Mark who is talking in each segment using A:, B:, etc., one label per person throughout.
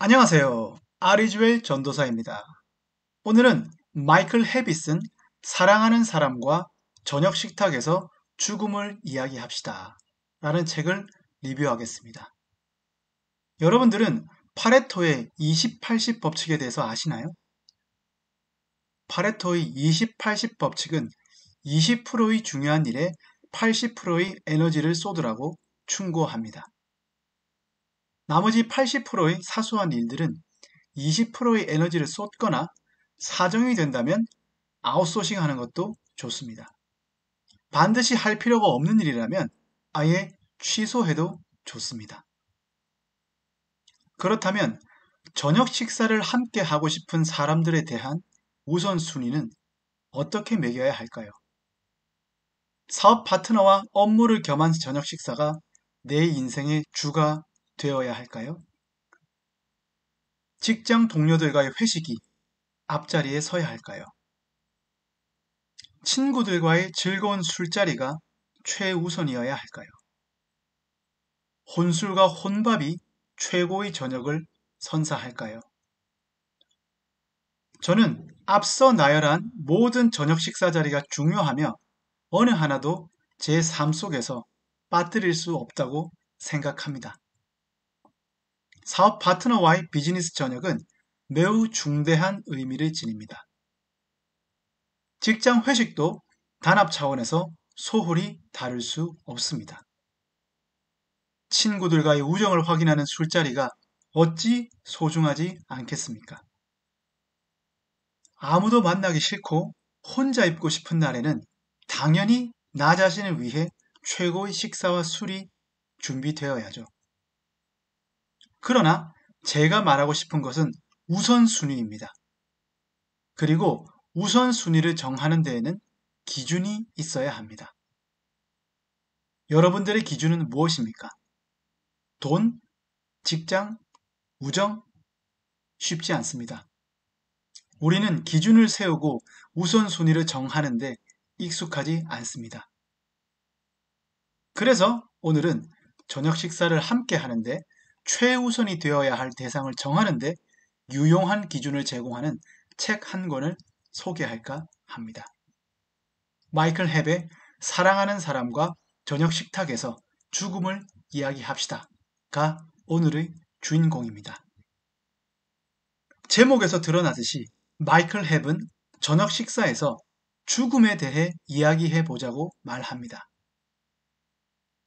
A: 안녕하세요. 아리즈웰 전도사입니다. 오늘은 마이클 헤빗 쓴 사랑하는 사람과 저녁 식탁에서 죽음을 이야기합시다 라는 책을 리뷰하겠습니다. 여러분들은 파레토의 20-80 법칙에 대해서 아시나요? 파레토의 20-80 법칙은 20%의 중요한 일에 80%의 에너지를 쏟으라고 충고합니다. 나머지 80%의 사소한 일들은 20%의 에너지를 쏟거나 사정이 된다면 아웃소싱 하는 것도 좋습니다. 반드시 할 필요가 없는 일이라면 아예 취소해도 좋습니다. 그렇다면 저녁 식사를 함께 하고 싶은 사람들에 대한 우선순위는 어떻게 매겨야 할까요? 사업 파트너와 업무를 겸한 저녁 식사가 내 인생의 주가 되어야 할까요? 직장 동료들과의 회식이 앞자리에 서야 할까요? 친구들과의 즐거운 술자리가 최우선이어야 할까요? 혼술과 혼밥이 최고의 저녁을 선사할까요? 저는 앞서 나열한 모든 저녁 식사 자리가 중요하며 어느 하나도 제 삶 속에서 빠뜨릴 수 없다고 생각합니다. 사업 파트너와의 비즈니스 저녁은 매우 중대한 의미를 지닙니다. 직장 회식도 단합 차원에서 소홀히 다룰 수 없습니다. 친구들과의 우정을 확인하는 술자리가 어찌 소중하지 않겠습니까? 아무도 만나기 싫고 혼자 있고 싶은 날에는 당연히 나 자신을 위해 최고의 식사와 술이 준비되어야죠. 그러나 제가 말하고 싶은 것은 우선순위입니다. 그리고 우선순위를 정하는 데에는 기준이 있어야 합니다. 여러분들의 기준은 무엇입니까? 돈, 직장, 우정? 쉽지 않습니다. 우리는 기준을 세우고 우선순위를 정하는데 익숙하지 않습니다. 그래서 오늘은 저녁 식사를 함께 하는데 최우선이 되어야 할 대상을 정하는데 유용한 기준을 제공하는 책 한 권을 소개할까 합니다. 마이클 헤벳의 사랑하는 사람과 저녁 식탁에서 죽음을 이야기합시다가 오늘의 주인공입니다. 제목에서 드러나듯이 마이클 헤븐 저녁 식사에서 죽음에 대해 이야기해 보자고 말합니다.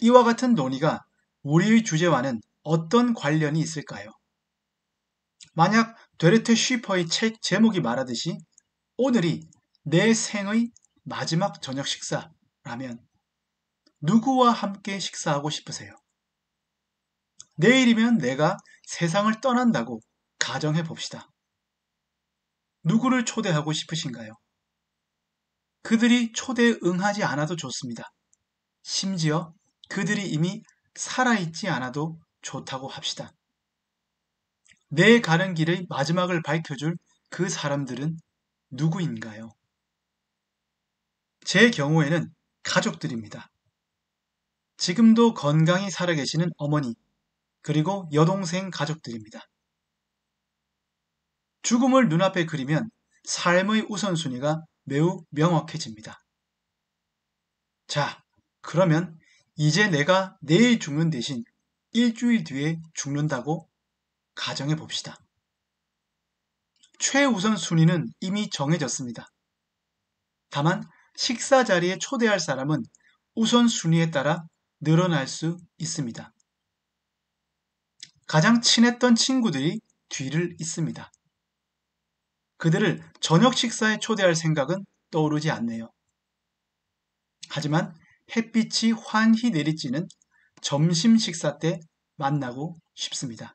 A: 이와 같은 논의가 우리의 주제와는 어떤 관련이 있을까요? 만약 데르트 쉬퍼의 책 제목이 말하듯이 오늘이 내 생의 마지막 저녁 식사라면 누구와 함께 식사하고 싶으세요? 내일이면 내가 세상을 떠난다고 가정해 봅시다. 누구를 초대하고 싶으신가요? 그들이 초대에 응하지 않아도 좋습니다. 심지어 그들이 이미 살아있지 않아도 좋다고 합시다. 내 가는 길의 마지막을 밝혀줄 그 사람들은 누구인가요? 제 경우에는 가족들입니다. 지금도 건강히 살아계시는 어머니, 그리고 여동생 가족들입니다. 죽음을 눈앞에 그리면 삶의 우선순위가 매우 명확해집니다. 자, 그러면 이제 내가 내일 죽는 대신 일주일 뒤에 죽는다고 가정해 봅시다. 최우선 순위는 이미 정해졌습니다. 다만 식사 자리에 초대할 사람은 우선순위에 따라 늘어날 수 있습니다. 가장 친했던 친구들이 뒤를 잇습니다. 그들을 저녁 식사에 초대할 생각은 떠오르지 않네요. 하지만 햇빛이 환히 내리쬐는 점심 식사 때 만나고 싶습니다.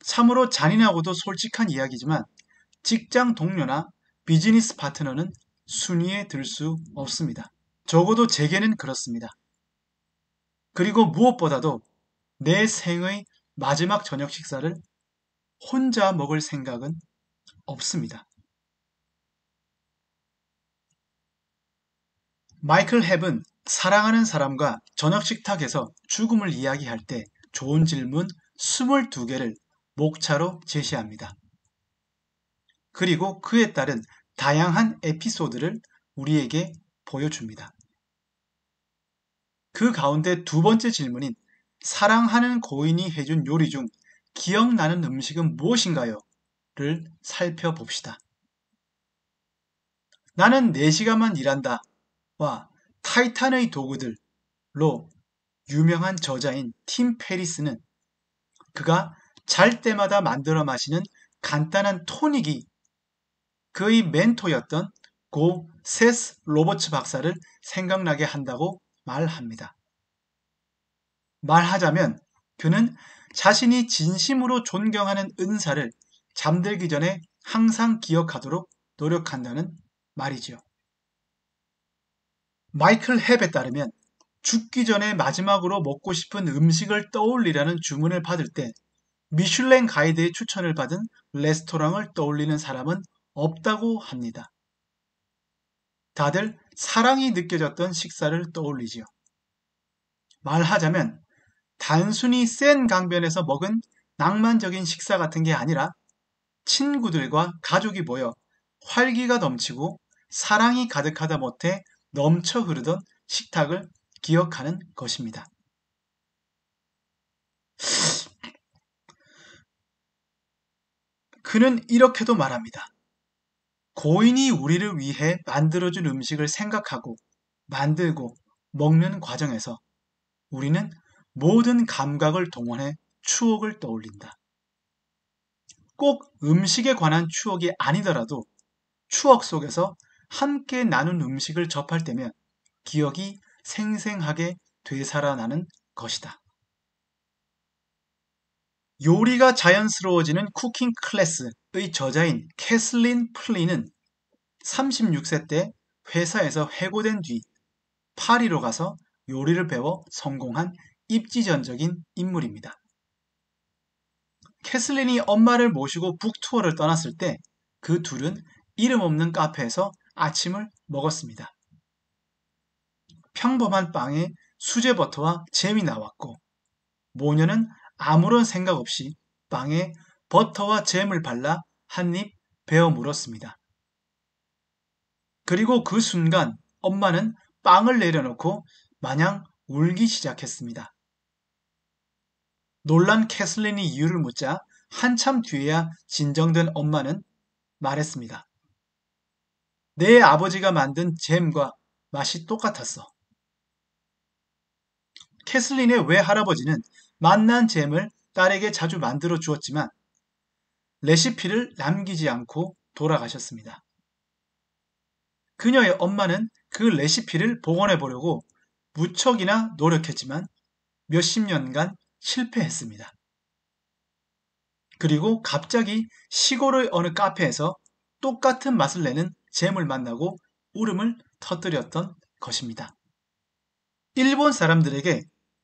A: 참으로 잔인하고도 솔직한 이야기지만 직장 동료나 비즈니스 파트너는 순위에 들 수 없습니다. 적어도 제게는 그렇습니다. 그리고 무엇보다도 내 생의 마지막 저녁 식사를 혼자 먹을 생각은 없습니다. 마이클 헤븐 사랑하는 사람과 저녁 식탁에서 죽음을 이야기할 때 좋은 질문 22개를 목차로 제시합니다. 그리고 그에 따른 다양한 에피소드를 우리에게 보여줍니다. 그 가운데 두 번째 질문인 사랑하는 고인이 해준 요리 중 기억나는 음식은 무엇인가요? 를 살펴봅시다. 나는 4시간만 일한다 와 타이탄의 도구들로 유명한 저자인 팀 페리스는 그가 잘 때마다 만들어 마시는 간단한 토닉이 그의 멘토였던 고 세스 로버츠 박사를 생각나게 한다고 말합니다. 말하자면 그는 자신이 진심으로 존경하는 은사를 잠들기 전에 항상 기억하도록 노력한다는 말이지요. 마이클 헵에 따르면 죽기 전에 마지막으로 먹고 싶은 음식을 떠올리라는 주문을 받을 때 미슐랭 가이드의 추천을 받은 레스토랑을 떠올리는 사람은 없다고 합니다. 다들 사랑이 느껴졌던 식사를 떠올리지요. 말하자면 단순히 센 강변에서 먹은 낭만적인 식사 같은 게 아니라 친구들과 가족이 모여 활기가 넘치고 사랑이 가득하다 못해 넘쳐 흐르던 식탁을 기억하는 것입니다. 그는 이렇게도 말합니다. 고인이 우리를 위해 만들어준 음식을 생각하고 만들고 먹는 과정에서 우리는 모든 감각을 동원해 추억을 떠올린다. 꼭 음식에 관한 추억이 아니더라도 추억 속에서 함께 나눈 음식을 접할 때면 기억이 생생하게 되살아나는 것이다. 요리가 자연스러워지는 쿠킹 클래스의 저자인 캐슬린 플리는 36세 때 회사에서 해고된 뒤 파리로 가서 요리를 배워 성공한 입지전적인 인물입니다. 캐슬린이 엄마를 모시고 북투어를 떠났을 때 그 둘은 이름 없는 카페에서 아침을 먹었습니다. 평범한 빵에 수제버터와 잼이 나왔고 모녀는 아무런 생각 없이 빵에 버터와 잼을 발라 한 입 베어 물었습니다. 그리고 그 순간 엄마는 빵을 내려놓고 마냥 울기 시작했습니다. 놀란 캐슬린이 이유를 묻자 한참 뒤에야 진정된 엄마는 말했습니다. 내 아버지가 만든 잼과 맛이 똑같았어. 캐슬린의 외할아버지는 맛난 잼을 딸에게 자주 만들어 주었지만 레시피를 남기지 않고 돌아가셨습니다. 그녀의 엄마는 그 레시피를 복원해 보려고 무척이나 노력했지만 몇십 년간 실패했습니다. 그리고 갑자기 시골의 어느 카페에서 똑같은 맛을 내는 잼을 만나고 울음을 터뜨렸던 것입니다. 일본 사람들에게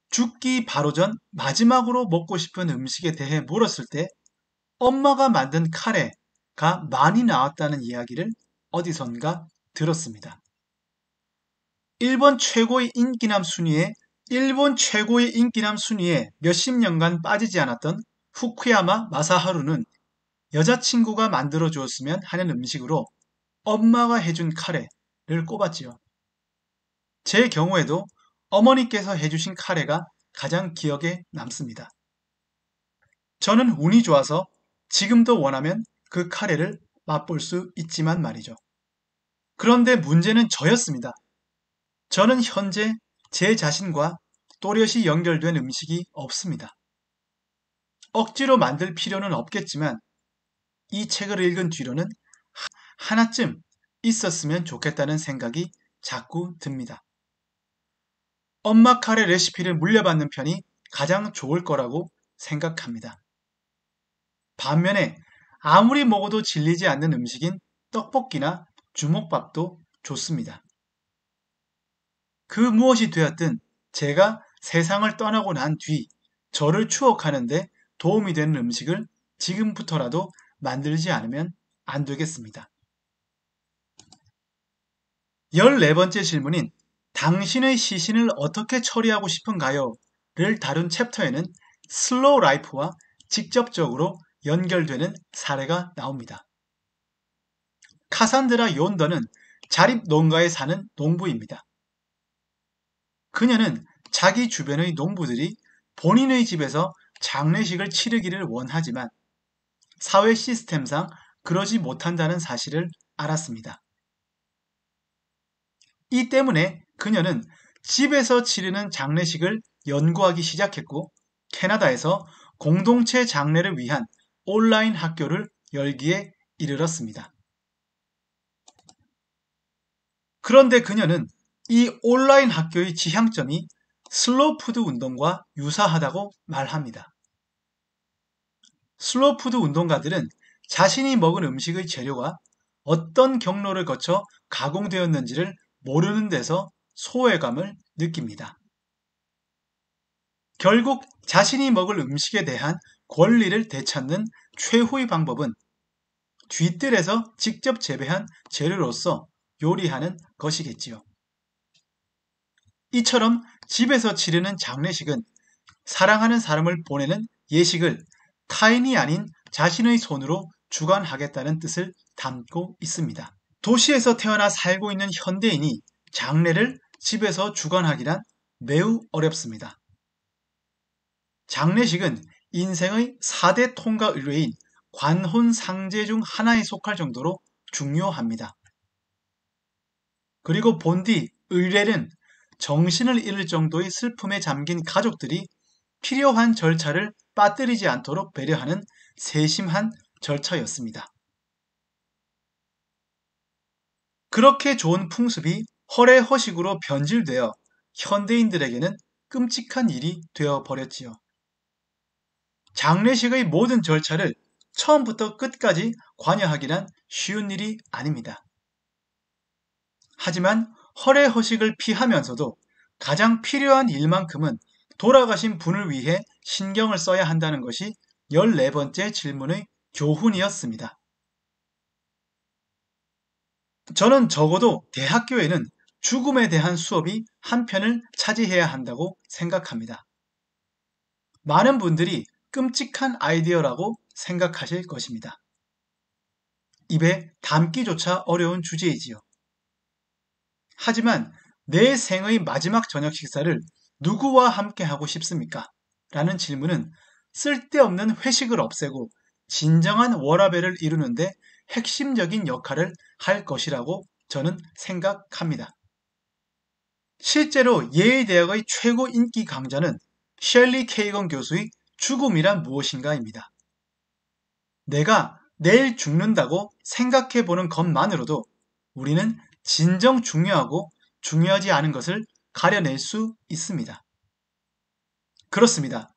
A: 죽기 바로 전 마지막으로 먹고 싶은 음식에 대해 물었을 때 엄마가 만든 카레가 많이 나왔다는 이야기를 어디선가 들었습니다. 일본 최고의 인기남 순위에 몇십 년간 빠지지 않았던 후쿠야마 마사하루는 여자친구가 만들어 주었으면 하는 음식으로 엄마가 해준 카레를 꼽았지요. 제 경우에도 어머니께서 해주신 카레가 가장 기억에 남습니다. 저는 운이 좋아서 지금도 원하면 그 카레를 맛볼 수 있지만 말이죠. 그런데 문제는 저였습니다. 저는 현재 제 자신과 또렷이 연결된 음식이 없습니다. 억지로 만들 필요는 없겠지만 이 책을 읽은 뒤로는 하나쯤 있었으면 좋겠다는 생각이 자꾸 듭니다. 엄마 카레 레시피를 물려받는 편이 가장 좋을 거라고 생각합니다. 반면에 아무리 먹어도 질리지 않는 음식인 떡볶이나 주먹밥도 좋습니다. 그 무엇이 되었든 제가 세상을 떠나고 난 뒤 저를 추억하는데 도움이 되는 음식을 지금부터라도 만들지 않으면 안 되겠습니다. 14번째 질문인 당신의 시신을 어떻게 처리하고 싶은가요? 를 다룬 챕터에는 슬로우 라이프와 직접적으로 연결되는 사례가 나옵니다. 카산드라 욘더는 자립 농가에 사는 농부입니다. 그녀는 자기 주변의 농부들이 본인의 집에서 장례식을 치르기를 원하지만 사회 시스템상 그러지 못한다는 사실을 알았습니다. 이 때문에 그녀는 집에서 치르는 장례식을 연구하기 시작했고 캐나다에서 공동체 장례를 위한 온라인 학교를 열기에 이르렀습니다. 그런데 그녀는 이 온라인 학교의 지향점이 슬로푸드 운동과 유사하다고 말합니다. 슬로푸드 운동가들은 자신이 먹은 음식의 재료가 어떤 경로를 거쳐 가공되었는지를 모르는 데서 소외감을 느낍니다. 결국 자신이 먹을 음식에 대한 권리를 되찾는 최후의 방법은 뒤뜰에서 직접 재배한 재료로서 요리하는 것이겠지요. 이처럼 집에서 치르는 장례식은 사랑하는 사람을 보내는 예식을 타인이 아닌 자신의 손으로 주관하겠다는 뜻을 담고 있습니다. 도시에서 태어나 살고 있는 현대인이 장례를 집에서 주관하기란 매우 어렵습니다. 장례식은 인생의 4대 통과 의뢰인 관혼상제 중 하나에 속할 정도로 중요합니다. 그리고 본디 의례는 정신을 잃을 정도의 슬픔에 잠긴 가족들이 필요한 절차를 빠뜨리지 않도록 배려하는 세심한 절차였습니다. 그렇게 좋은 풍습이 허례허식으로 변질되어 현대인들에게는 끔찍한 일이 되어 버렸지요. 장례식의 모든 절차를 처음부터 끝까지 관여하기란 쉬운 일이 아닙니다. 하지만 허례허식을 피하면서도 가장 필요한 일만큼은 돌아가신 분을 위해 신경을 써야 한다는 것이 14번째 질문의 교훈이었습니다. 저는 적어도 대학교에는 죽음에 대한 수업이 한 편을 차지해야 한다고 생각합니다. 많은 분들이 끔찍한 아이디어라고 생각하실 것입니다. 입에 담기조차 어려운 주제이지요. 하지만 내 생의 마지막 저녁 식사를 누구와 함께 하고 싶습니까? 라는 질문은 쓸데없는 회식을 없애고 진정한 워라밸을 이루는데 핵심적인 역할을 할 것이라고 저는 생각합니다. 실제로 예일 대학의 최고 인기 강좌는 셸리 케이건 교수의 죽음이란 무엇인가입니다. 내가 내일 죽는다고 생각해보는 것만으로도 우리는 진정 중요하고 중요하지 않은 것을 가려낼 수 있습니다. 그렇습니다.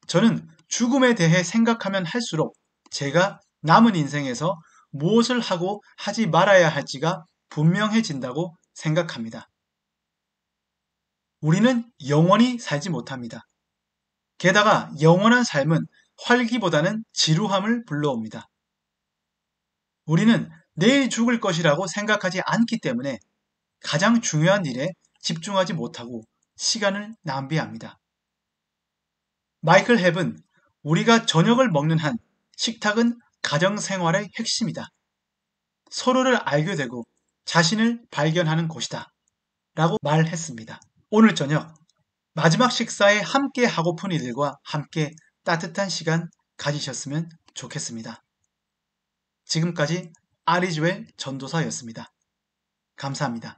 A: 저는 죽음에 대해 생각하면 할수록 제가 남은 인생에서 무엇을 하고 하지 말아야 할지가 분명해진다고 생각합니다. 우리는 영원히 살지 못합니다. 게다가 영원한 삶은 활기보다는 지루함을 불러옵니다. 우리는 내일 죽을 것이라고 생각하지 않기 때문에 가장 중요한 일에 집중하지 못하고 시간을 낭비합니다. 마이클 헵은 우리가 저녁을 먹는 한 식탁은 가정생활의 핵심이다. 서로를 알게 되고 자신을 발견하는 곳이다. 라고 말했습니다. 오늘 저녁 마지막 식사에 함께 하고픈 이들과 함께 따뜻한 시간 가지셨으면 좋겠습니다. 지금까지 아리조엘 전도사였습니다. 감사합니다.